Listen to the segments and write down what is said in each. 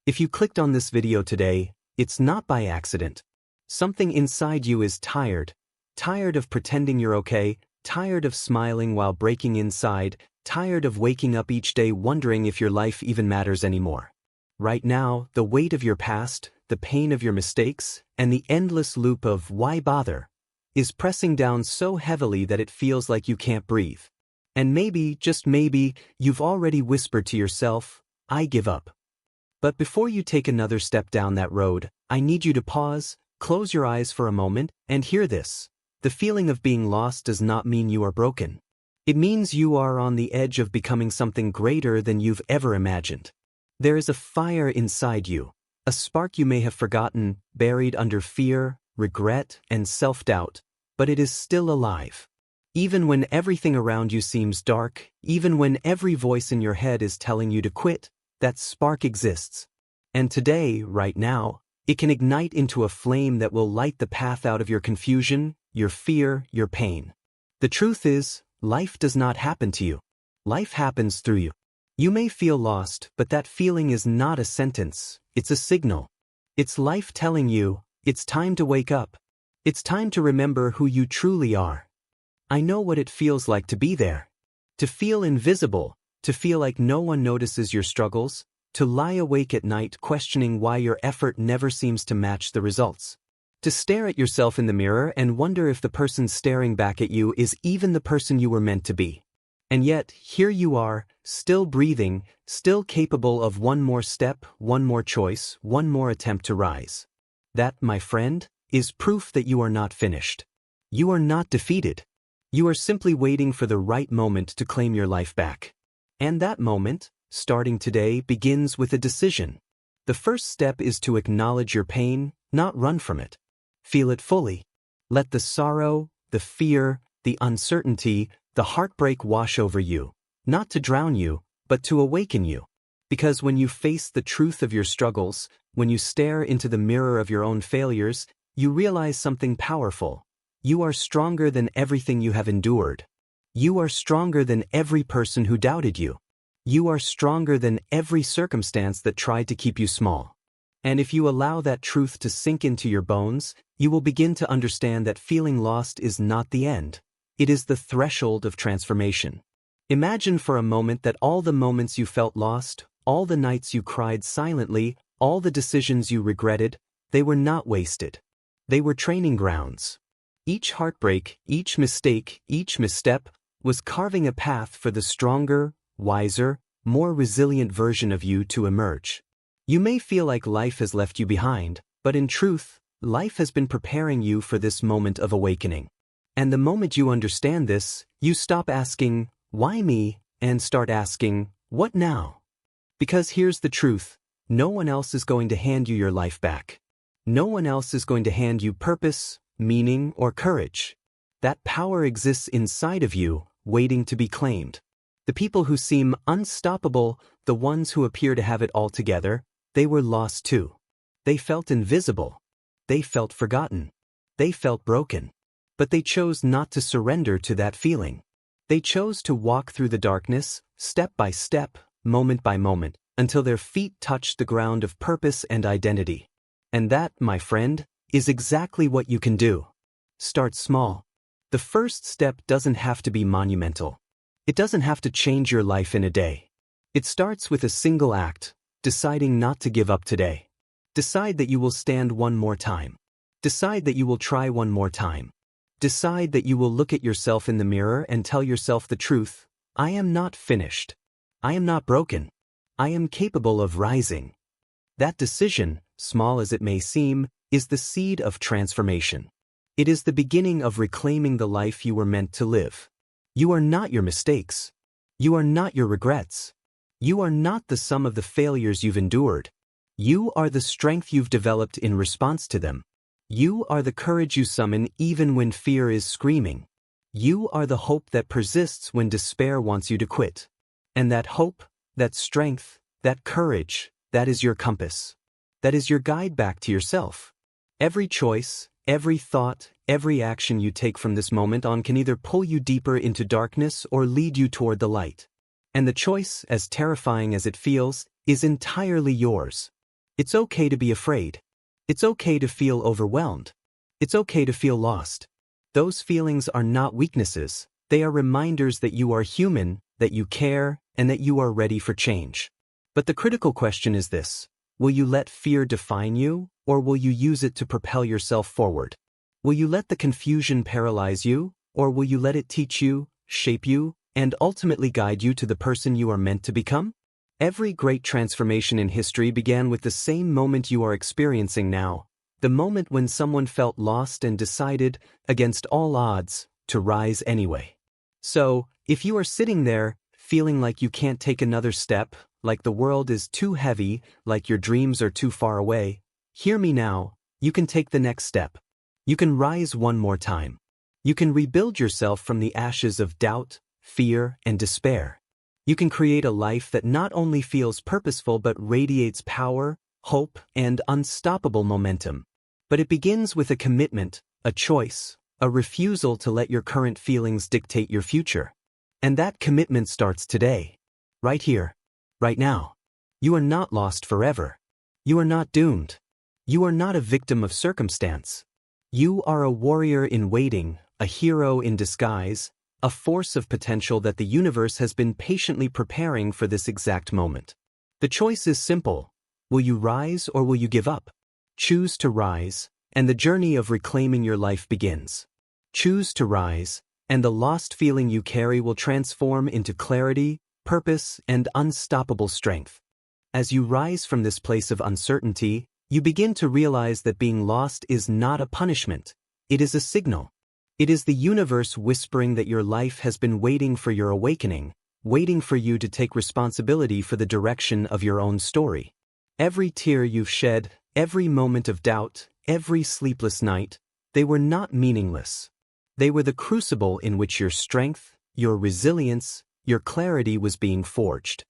If you clicked on this video today, it's not by accident. Something inside you is tired. Tired of pretending you're okay, tired of smiling while breaking inside, tired of waking up each day wondering if your life even matters anymore. Right now, the weight of your past, the pain of your mistakes, and the endless loop of why bother is pressing down so heavily that it feels like you can't breathe. And maybe, just maybe, you've already whispered to yourself, I give up. But before you take another step down that road, I need you to pause, close your eyes for a moment, and hear this. The feeling of being lost does not mean you are broken. It means you are on the edge of becoming something greater than you've ever imagined. There is a fire inside you, a spark you may have forgotten, buried under fear, regret, and self-doubt, but it is still alive. Even when everything around you seems dark, even when every voice in your head is telling you to quit, that spark exists. And today, right now, it can ignite into a flame that will light the path out of your confusion, your fear, your pain. The truth is, life does not happen to you. Life happens through you. You may feel lost, but that feeling is not a sentence, it's a signal. It's life telling you, it's time to wake up. It's time to remember who you truly are. I know what it feels like to be there. To feel invisible, to feel like no one notices your struggles, to lie awake at night questioning why your effort never seems to match the results. To stare at yourself in the mirror and wonder if the person staring back at you is even the person you were meant to be. And yet, here you are, still breathing, still capable of one more step, one more choice, one more attempt to rise. That, my friend, is proof that you are not finished. You are not defeated. You are simply waiting for the right moment to claim your life back. And that moment, starting today, begins with a decision. The first step is to acknowledge your pain, not run from it. Feel it fully. Let the sorrow, the fear, the uncertainty, the heartbreak wash over you, not to drown you, but to awaken you. Because when you face the truth of your struggles, when you stare into the mirror of your own failures, you realize something powerful. You are stronger than everything you have endured. You are stronger than every person who doubted you. You are stronger than every circumstance that tried to keep you small. And if you allow that truth to sink into your bones, you will begin to understand that feeling lost is not the end. It is the threshold of transformation. Imagine for a moment that all the moments you felt lost, all the nights you cried silently, all the decisions you regretted, they were not wasted. They were training grounds. Each heartbreak, each mistake, each misstep was carving a path for the stronger, wiser, more resilient version of you to emerge. You may feel like life has left you behind, but in truth, life has been preparing you for this moment of awakening. And the moment you understand this, you stop asking, why me, and start asking, what now? Because here's the truth, no one else is going to hand you your life back. No one else is going to hand you purpose, meaning, or courage. That power exists inside of you, waiting to be claimed. The people who seem unstoppable, the ones who appear to have it all together, they were lost too. They felt invisible. They felt forgotten. They felt broken. But they chose not to surrender to that feeling. They chose to walk through the darkness, step by step, moment by moment, until their feet touched the ground of purpose and identity. And that, my friend, is exactly what you can do. Start small. The first step doesn't have to be monumental. It doesn't have to change your life in a day. It starts with a single act, deciding not to give up today. Decide that you will stand one more time. Decide that you will try one more time. Decide that you will look at yourself in the mirror and tell yourself the truth. I am not finished. I am not broken. I am capable of rising. That decision, small as it may seem, is the seed of transformation. It is the beginning of reclaiming the life you were meant to live. You are not your mistakes. You are not your regrets. You are not the sum of the failures you've endured. You are the strength you've developed in response to them. You are the courage you summon even when fear is screaming. You are the hope that persists when despair wants you to quit. And that hope, that strength, that courage, that is your compass. That is your guide back to yourself. Every choice, every thought, every action you take from this moment on can either pull you deeper into darkness or lead you toward the light. And the choice, as terrifying as it feels, is entirely yours. It's okay to be afraid. It's okay to feel overwhelmed. It's okay to feel lost. Those feelings are not weaknesses. They are reminders that you are human, that you care, and that you are ready for change. But the critical question is this: will you let fear define you, or will you use it to propel yourself forward? Will you let the confusion paralyze you, or will you let it teach you, shape you, and ultimately guide you to the person you are meant to become? Every great transformation in history began with the same moment you are experiencing now, the moment when someone felt lost and decided, against all odds, to rise anyway. So, if you are sitting there, feeling like you can't take another step, like the world is too heavy, like your dreams are too far away, hear me now. You can take the next step. You can rise one more time. You can rebuild yourself from the ashes of doubt, fear, and despair. You can create a life that not only feels purposeful but radiates power, hope, and unstoppable momentum. But it begins with a commitment, a choice, a refusal to let your current feelings dictate your future. And that commitment starts today. Right here. Right now. You are not lost forever. You are not doomed. You are not a victim of circumstance. You are a warrior in waiting, a hero in disguise, a force of potential that the universe has been patiently preparing for this exact moment. The choice is simple. Will you rise or will you give up? Choose to rise, and the journey of reclaiming your life begins. Choose to rise, and the lost feeling you carry will transform into clarity, purpose, and unstoppable strength. As you rise from this place of uncertainty, you begin to realize that being lost is not a punishment. It is a signal. It is the universe whispering that your life has been waiting for your awakening, waiting for you to take responsibility for the direction of your own story. Every tear you've shed, every moment of doubt, every sleepless night, they were not meaningless. They were the crucible in which your strength, your resilience, your clarity was being forged.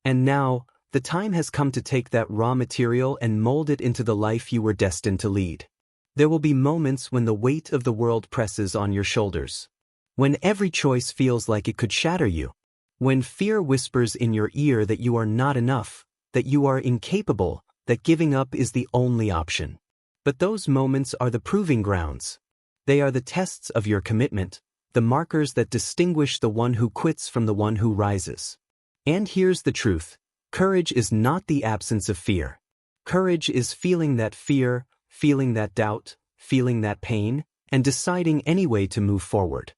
And now, the time has come to take that raw material and mold it into the life you were destined to lead. There will be moments when the weight of the world presses on your shoulders. When every choice feels like it could shatter you. When fear whispers in your ear that you are not enough, that you are incapable, that giving up is the only option. But those moments are the proving grounds. They are the tests of your commitment, the markers that distinguish the one who quits from the one who rises. And here's the truth. Courage is not the absence of fear. Courage is feeling that fear, feeling that doubt, feeling that pain, and deciding anyway to move forward.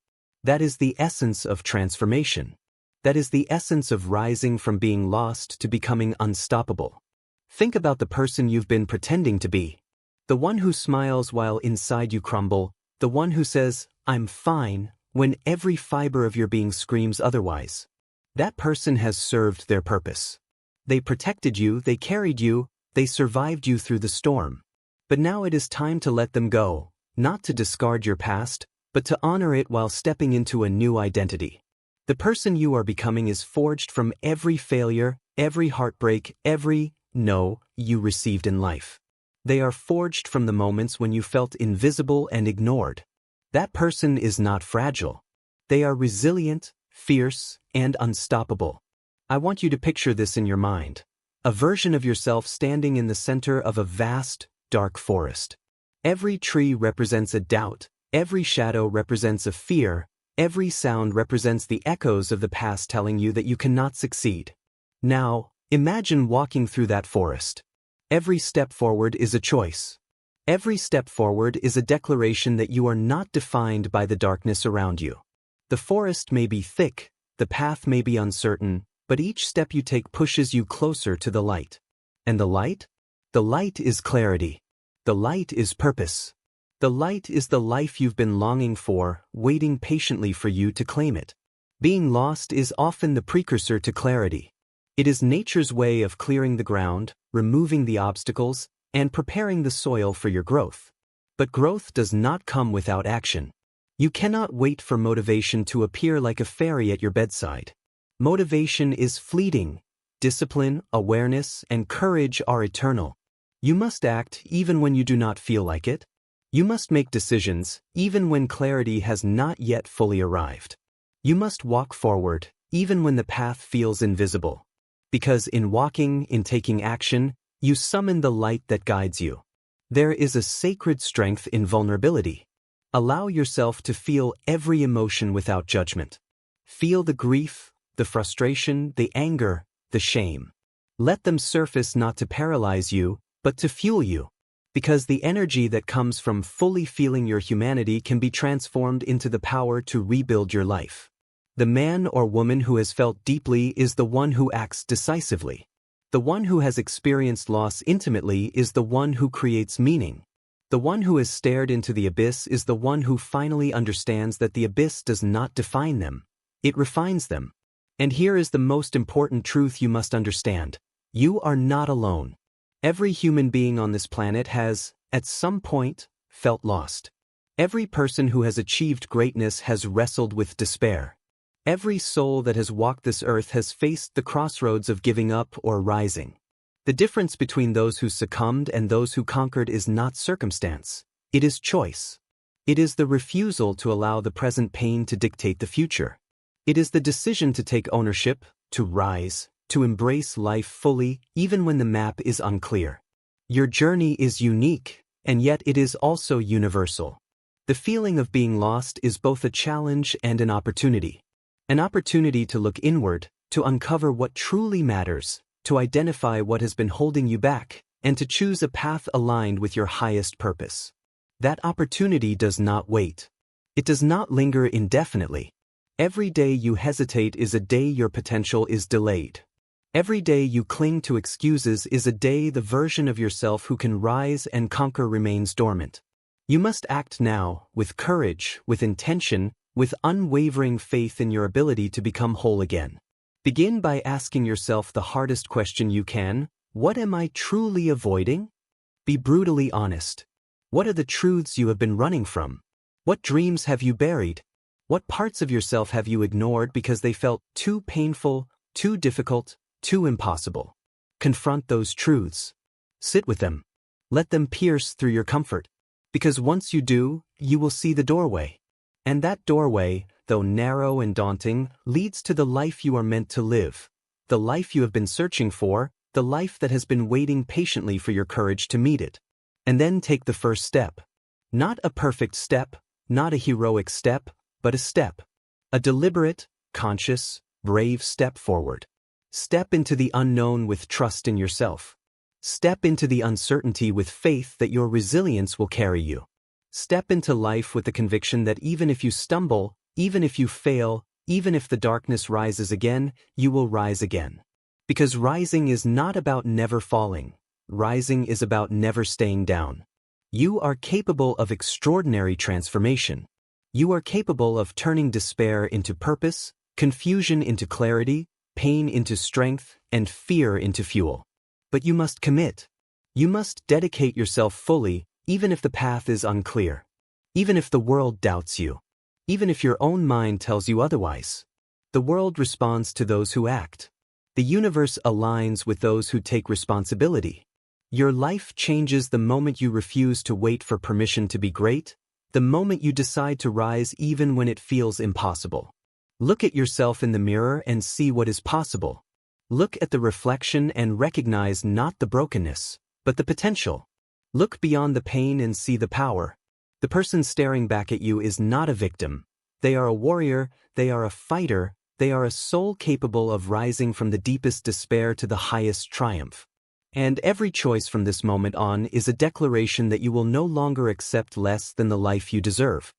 That is the essence of transformation. That is the essence of rising from being lost to becoming unstoppable. Think about the person you've been pretending to be. The one who smiles while inside you crumble, the one who says, "I'm fine," when every fiber of your being screams otherwise. That person has served their purpose. They protected you, they carried you, they survived you through the storm. But now it is time to let them go, not to discard your past, but to honor it while stepping into a new identity. The person you are becoming is forged from every failure, every heartbreak, every no you received in life. They are forged from the moments when you felt invisible and ignored. That person is not fragile. They are resilient, fierce, and unstoppable. I want you to picture this in your mind. A version of yourself standing in the center of a vast, dark forest. Every tree represents a doubt, every shadow represents a fear, every sound represents the echoes of the past telling you that you cannot succeed. Now, imagine walking through that forest. Every step forward is a choice. Every step forward is a declaration that you are not defined by the darkness around you. The forest may be thick, the path may be uncertain, but each step you take pushes you closer to the light. And the light? The light is clarity. The light is purpose. The light is the life you've been longing for, waiting patiently for you to claim it. Being lost is often the precursor to clarity. It is nature's way of clearing the ground, removing the obstacles, and preparing the soil for your growth. But growth does not come without action. You cannot wait for motivation to appear like a fairy at your bedside. Motivation is fleeting. Discipline, awareness, and courage are eternal. You must act even when you do not feel like it. You must make decisions even when clarity has not yet fully arrived. You must walk forward even when the path feels invisible. Because in walking, in taking action, You summon the light that guides you. There is a sacred strength in vulnerability. Allow yourself to feel every emotion without judgment. Feel the grief, the frustration, the anger, the shame. Let them surface not to paralyze you, but to fuel you. Because the energy that comes from fully feeling your humanity can be transformed into the power to rebuild your life. The man or woman who has felt deeply is the one who acts decisively. The one who has experienced loss intimately is the one who creates meaning. The one who has stared into the abyss is the one who finally understands that the abyss does not define them. It refines them. And here is the most important truth you must understand. You are not alone. Every human being on this planet has, at some point, felt lost. Every person who has achieved greatness has wrestled with despair. Every soul that has walked this earth has faced the crossroads of giving up or rising. The difference between those who succumbed and those who conquered is not circumstance. It is choice. It is the refusal to allow the present pain to dictate the future. It is the decision to take ownership, to rise, to embrace life fully, even when the map is unclear. Your journey is unique, and yet it is also universal. The feeling of being lost is both a challenge and an opportunity. An opportunity to look inward, to uncover what truly matters, to identify what has been holding you back, and to choose a path aligned with your highest purpose. That opportunity does not wait. It does not linger indefinitely. Every day you hesitate is a day your potential is delayed. Every day you cling to excuses is a day the version of yourself who can rise and conquer remains dormant. You must act now, with courage, with intention, with unwavering faith in your ability to become whole again. Begin by asking yourself the hardest question you can: what am I truly avoiding? Be brutally honest. What are the truths you have been running from? What dreams have you buried? What parts of yourself have you ignored because they felt too painful, too difficult, too impossible? Confront those truths. Sit with them. Let them pierce through your comfort. Because once you do, you will see the doorway. And that doorway, though narrow and daunting, leads to the life you are meant to live. The life you have been searching for, the life that has been waiting patiently for your courage to meet it. And then take the first step. Not a perfect step, not a heroic step, but a step. A deliberate, conscious, brave step forward. Step into the unknown with trust in yourself. Step into the uncertainty with faith that your resilience will carry you. Step into life with the conviction that even if you stumble, even if you fail, even if the darkness rises again, you will rise again. Because rising is not about never falling. Rising is about never staying down. You are capable of extraordinary transformation. You are capable of turning despair into purpose, confusion into clarity, pain into strength, and fear into fuel. But you must commit. You must dedicate yourself fully, even if the path is unclear. Even if the world doubts you. Even if your own mind tells you otherwise. The world responds to those who act. The universe aligns with those who take responsibility. Your life changes the moment you refuse to wait for permission to be great, the moment you decide to rise even when it feels impossible. Look at yourself in the mirror and see what is possible. Look at the reflection and recognize not the brokenness, but the potential. Look beyond the pain and see the power. The person staring back at you is not a victim. They are a warrior, they are a fighter, they are a soul capable of rising from the deepest despair to the highest triumph. And every choice from this moment on is a declaration that you will no longer accept less than the life you deserve.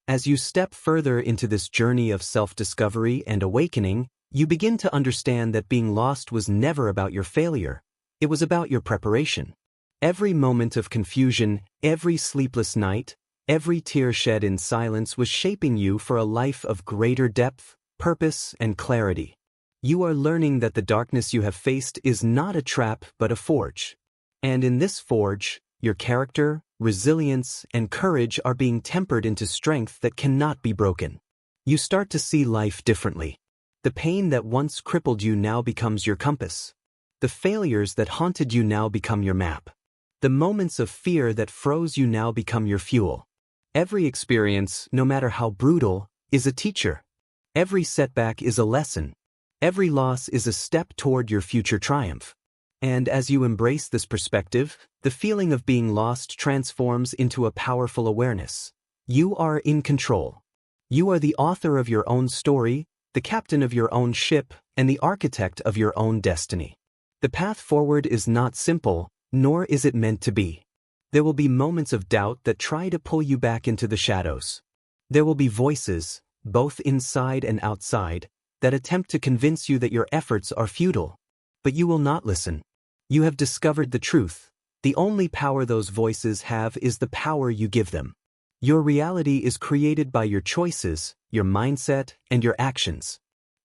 As you step further into this journey of self-discovery and awakening, you begin to understand that being lost was never about your failure. It was about your preparation. Every moment of confusion, every sleepless night, every tear shed in silence was shaping you for a life of greater depth, purpose, and clarity. You are learning that the darkness you have faced is not a trap but a forge. And in this forge, your character, resilience, and courage are being tempered into strength that cannot be broken. You start to see life differently. The pain that once crippled you now becomes your compass. The failures that haunted you now become your map. The moments of fear that froze you now become your fuel. Every experience, no matter how brutal, is a teacher. Every setback is a lesson. Every loss is a step toward your future triumph. And as you embrace this perspective, the feeling of being lost transforms into a powerful awareness. You are in control. You are the author of your own story, the captain of your own ship, and the architect of your own destiny. The path forward is not simple, nor is it meant to be. There will be moments of doubt that try to pull you back into the shadows. There will be voices, both inside and outside, that attempt to convince you that your efforts are futile. But you will not listen. You have discovered the truth. The only power those voices have is the power you give them. Your reality is created by your choices, your mindset, and your actions.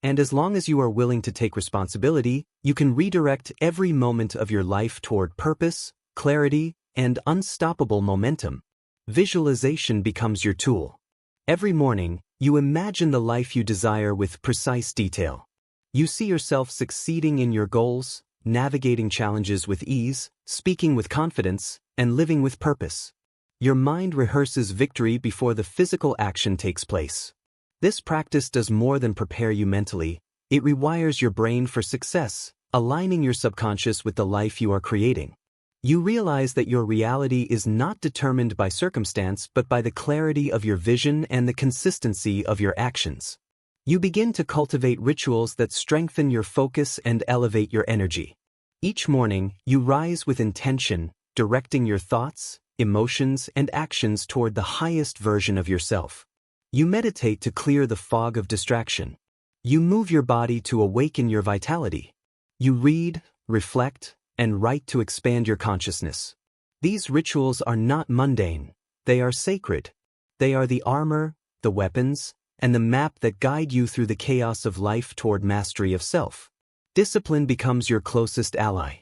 And as long as you are willing to take responsibility, you can redirect every moment of your life toward purpose, clarity, and unstoppable momentum. Visualization becomes your tool. Every morning, you imagine the life you desire with precise detail. You see yourself succeeding in your goals, navigating challenges with ease, speaking with confidence, and living with purpose. Your mind rehearses victory before the physical action takes place. This practice does more than prepare you mentally, it rewires your brain for success, aligning your subconscious with the life you are creating. You realize that your reality is not determined by circumstance but by the clarity of your vision and the consistency of your actions. You begin to cultivate rituals that strengthen your focus and elevate your energy. Each morning, you rise with intention, directing your thoughts, emotions, and actions toward the highest version of yourself. You meditate to clear the fog of distraction. You move your body to awaken your vitality. You read, reflect, and write to expand your consciousness. These rituals are not mundane, they are sacred. They are the armor, the weapons, and the map that guide you through the chaos of life toward mastery of self. Discipline becomes your closest ally.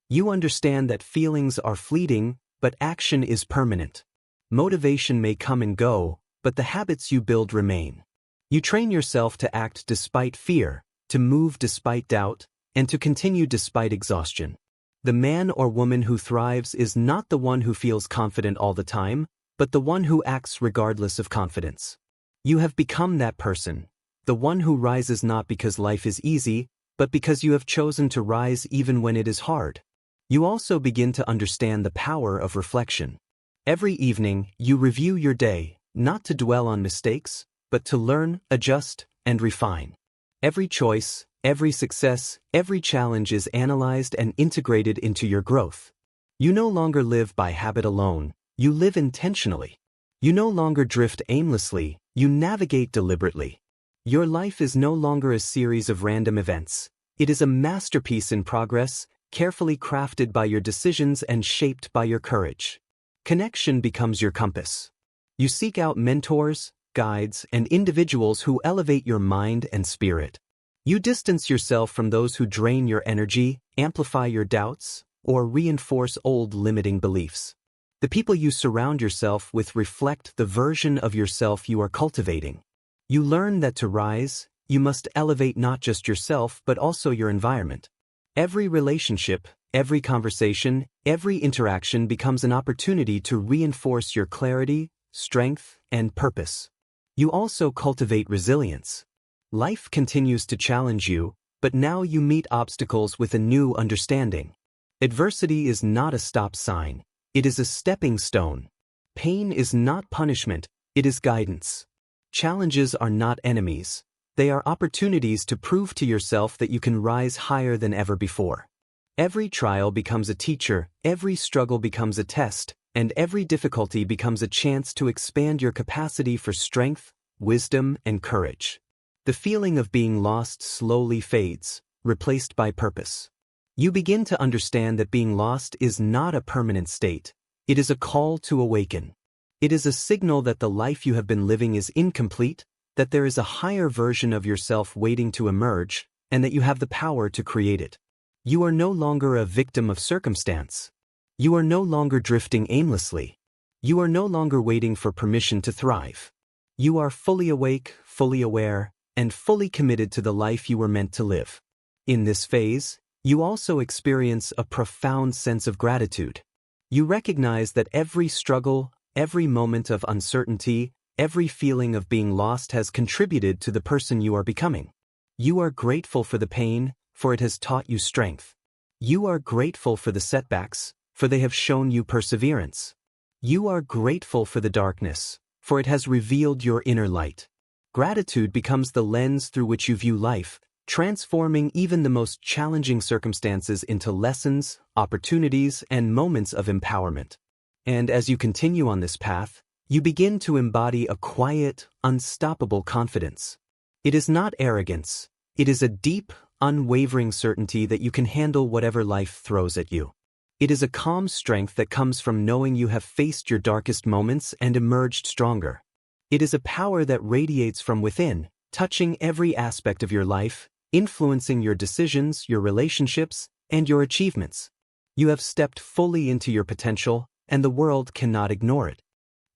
You understand that feelings are fleeting, but action is permanent. Motivation may come and go, but the habits you build remain. You train yourself to act despite fear, to move despite doubt, and to continue despite exhaustion. The man or woman who thrives is not the one who feels confident all the time, but the one who acts regardless of confidence. You have become that person, the one who rises not because life is easy, but because you have chosen to rise even when it is hard. You also begin to understand the power of reflection. Every evening, you review your day, not to dwell on mistakes, but to learn, adjust, and refine. Every choice, every success, every challenge is analyzed and integrated into your growth. You no longer live by habit alone, you live intentionally. You no longer drift aimlessly, you navigate deliberately. Your life is no longer a series of random events. It is a masterpiece in progress, carefully crafted by your decisions and shaped by your courage. Connection becomes your compass. You seek out mentors, guides, and individuals who elevate your mind and spirit. You distance yourself from those who drain your energy, amplify your doubts, or reinforce old limiting beliefs. The people you surround yourself with reflect the version of yourself you are cultivating. You learn that to rise, you must elevate not just yourself but also your environment. Every relationship, every conversation, every interaction becomes an opportunity to reinforce your clarity, strength, and purpose. You also cultivate resilience. Life continues to challenge you, but now you meet obstacles with a new understanding. Adversity is not a stop sign, it is a stepping stone. Pain is not punishment, it is guidance. Challenges are not enemies, they are opportunities to prove to yourself that you can rise higher than ever before. Every trial becomes a teacher, every struggle becomes a test, and every difficulty becomes a chance to expand your capacity for strength, wisdom, and courage. The feeling of being lost slowly fades, replaced by purpose. You begin to understand that being lost is not a permanent state, it is a call to awaken. It is a signal that the life you have been living is incomplete, that there is a higher version of yourself waiting to emerge, and that you have the power to create it. You are no longer a victim of circumstance. You are no longer drifting aimlessly. You are no longer waiting for permission to thrive. You are fully awake, fully aware, and fully committed to the life you were meant to live. In this phase, you also experience a profound sense of gratitude. You recognize that every struggle, every moment of uncertainty, every feeling of being lost has contributed to the person you are becoming. You are grateful for the pain, for it has taught you strength. You are grateful for the setbacks, for they have shown you perseverance. You are grateful for the darkness, for it has revealed your inner light. Gratitude becomes the lens through which you view life, transforming even the most challenging circumstances into lessons, opportunities, and moments of empowerment. And as you continue on this path, you begin to embody a quiet, unstoppable confidence. It is not arrogance. It is a deep, unwavering certainty that you can handle whatever life throws at you. It is a calm strength that comes from knowing you have faced your darkest moments and emerged stronger. It is a power that radiates from within, touching every aspect of your life, influencing your decisions, your relationships, and your achievements. You have stepped fully into your potential, and the world cannot ignore it.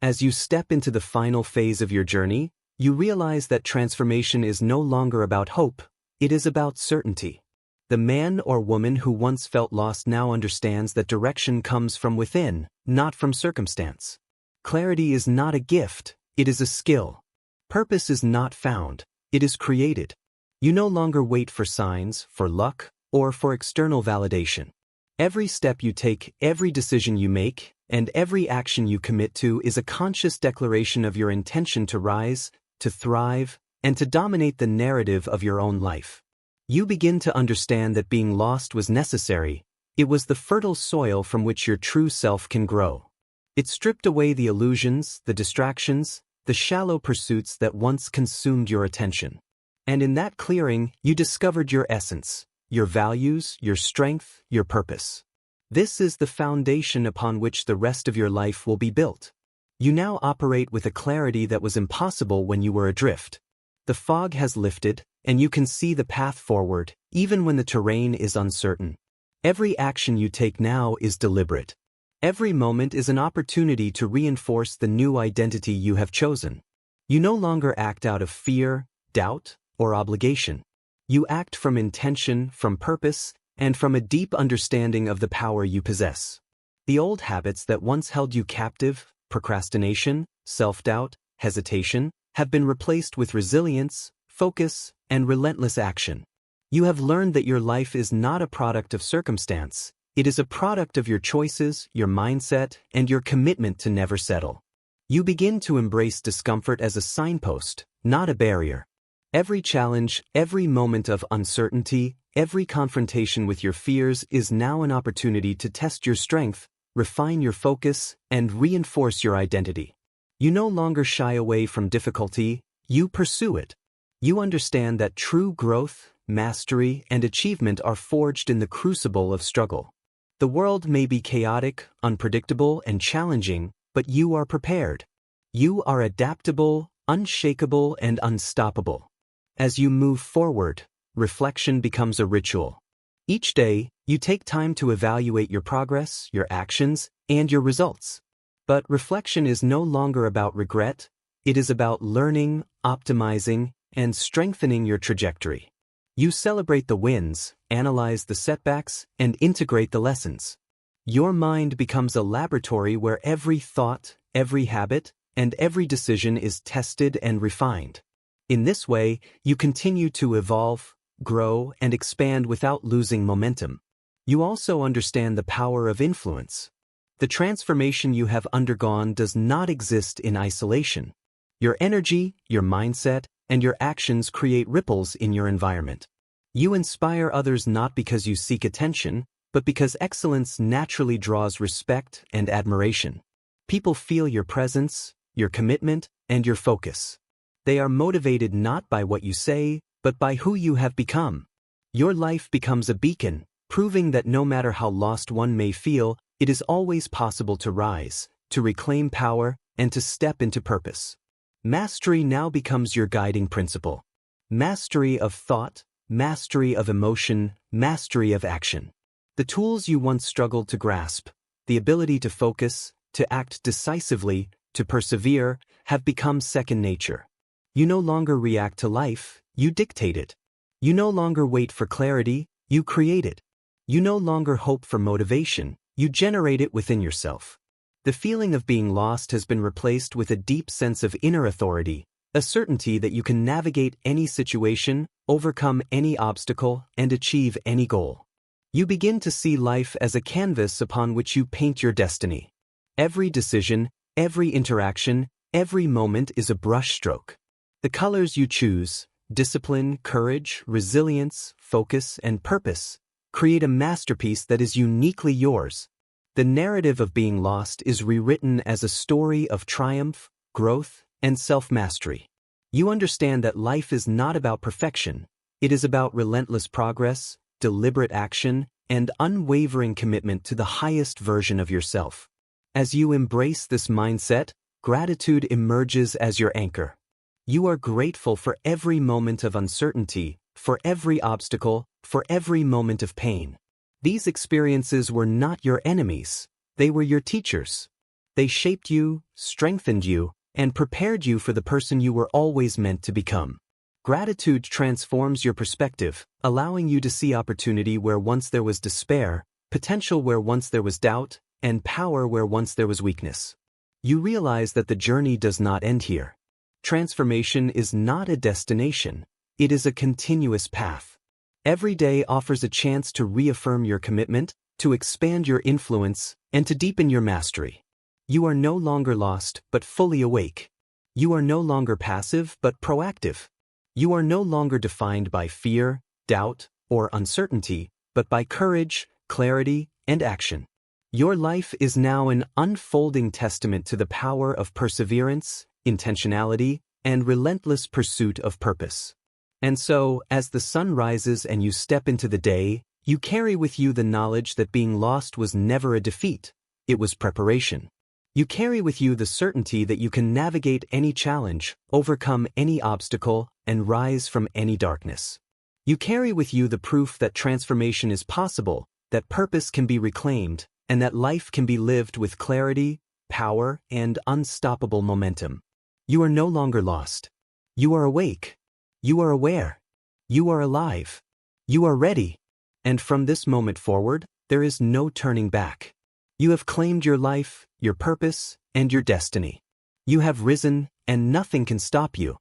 As you step into the final phase of your journey, you realize that transformation is no longer about hope, it is about certainty. The man or woman who once felt lost now understands that direction comes from within, not from circumstance. Clarity is not a gift, it is a skill. Purpose is not found, it is created. You no longer wait for signs, for luck, or for external validation. Every step you take, every decision you make, and every action you commit to is a conscious declaration of your intention to rise, to thrive, and to dominate the narrative of your own life. You begin to understand that being lost was necessary. It was the fertile soil from which your true self can grow. It stripped away the illusions, the distractions, the shallow pursuits that once consumed your attention. And in that clearing, you discovered your essence, your values, your strength, your purpose. This is the foundation upon which the rest of your life will be built. You now operate with a clarity that was impossible when you were adrift. The fog has lifted, and you can see the path forward, even when the terrain is uncertain. Every action you take now is deliberate. Every moment is an opportunity to reinforce the new identity you have chosen. You no longer act out of fear, doubt, or obligation. You act from intention, from purpose, and from a deep understanding of the power you possess. The old habits that once held you captive, procrastination, self-doubt, hesitation, have been replaced with resilience, focus, and relentless action. You have learned that your life is not a product of circumstance, it is a product of your choices, your mindset, and your commitment to never settle. You begin to embrace discomfort as a signpost, not a barrier. Every challenge, every moment of uncertainty, every confrontation with your fears is now an opportunity to test your strength, refine your focus, and reinforce your identity. You no longer shy away from difficulty, you pursue it. You understand that true growth, mastery, and achievement are forged in the crucible of struggle. The world may be chaotic, unpredictable, and challenging, but you are prepared. You are adaptable, unshakable, and unstoppable. As you move forward, reflection becomes a ritual. Each day, you take time to evaluate your progress, your actions, and your results. But reflection is no longer about regret, it is about learning, optimizing, and strengthening your trajectory. You celebrate the wins, analyze the setbacks, and integrate the lessons. Your mind becomes a laboratory where every thought, every habit, and every decision is tested and refined. In this way, you continue to evolve, grow, and expand without losing momentum. You also understand the power of influence. The transformation you have undergone does not exist in isolation. Your energy, your mindset, and your actions create ripples in your environment. You inspire others not because you seek attention, but because excellence naturally draws respect and admiration. People feel your presence, your commitment, and your focus. They are motivated not by what you say, but by who you have become. Your life becomes a beacon, proving that no matter how lost one may feel, it is always possible to rise, to reclaim power, and to step into purpose. Mastery now becomes your guiding principle. Mastery of thought, mastery of emotion, mastery of action. The tools you once struggled to grasp, the ability to focus, to act decisively, to persevere, have become second nature. You no longer react to life, you dictate it. You no longer wait for clarity, you create it. You no longer hope for motivation, you generate it within yourself. The feeling of being lost has been replaced with a deep sense of inner authority, a certainty that you can navigate any situation, overcome any obstacle, and achieve any goal. You begin to see life as a canvas upon which you paint your destiny. Every decision, every interaction, every moment is a brushstroke. The colors you choose, discipline, courage, resilience, focus, and purpose, create a masterpiece that is uniquely yours. The narrative of being lost is rewritten as a story of triumph, growth, and self-mastery. You understand that life is not about perfection. It is about relentless progress, deliberate action, and unwavering commitment to the highest version of yourself. As you embrace this mindset, gratitude emerges as your anchor. You are grateful for every moment of uncertainty, for every obstacle, for every moment of pain. These experiences were not your enemies. They were your teachers. They shaped you, strengthened you, and prepared you for the person you were always meant to become. Gratitude transforms your perspective, allowing you to see opportunity where once there was despair, potential where once there was doubt, and power where once there was weakness. You realize that the journey does not end here. Transformation is not a destination. It is a continuous path. Every day offers a chance to reaffirm your commitment, to expand your influence, and to deepen your mastery. You are no longer lost, but fully awake. You are no longer passive, but proactive. You are no longer defined by fear, doubt, or uncertainty, but by courage, clarity, and action. Your life is now an unfolding testament to the power of perseverance, intentionality, and relentless pursuit of purpose. And so, as the sun rises and you step into the day, you carry with you the knowledge that being lost was never a defeat. It was preparation. You carry with you the certainty that you can navigate any challenge, overcome any obstacle, and rise from any darkness. You carry with you the proof that transformation is possible, that purpose can be reclaimed, and that life can be lived with clarity, power, and unstoppable momentum. You are no longer lost. You are awake. You are aware. You are alive. You are ready. And from this moment forward, there is no turning back. You have claimed your life, your purpose, and your destiny. You have risen, and nothing can stop you.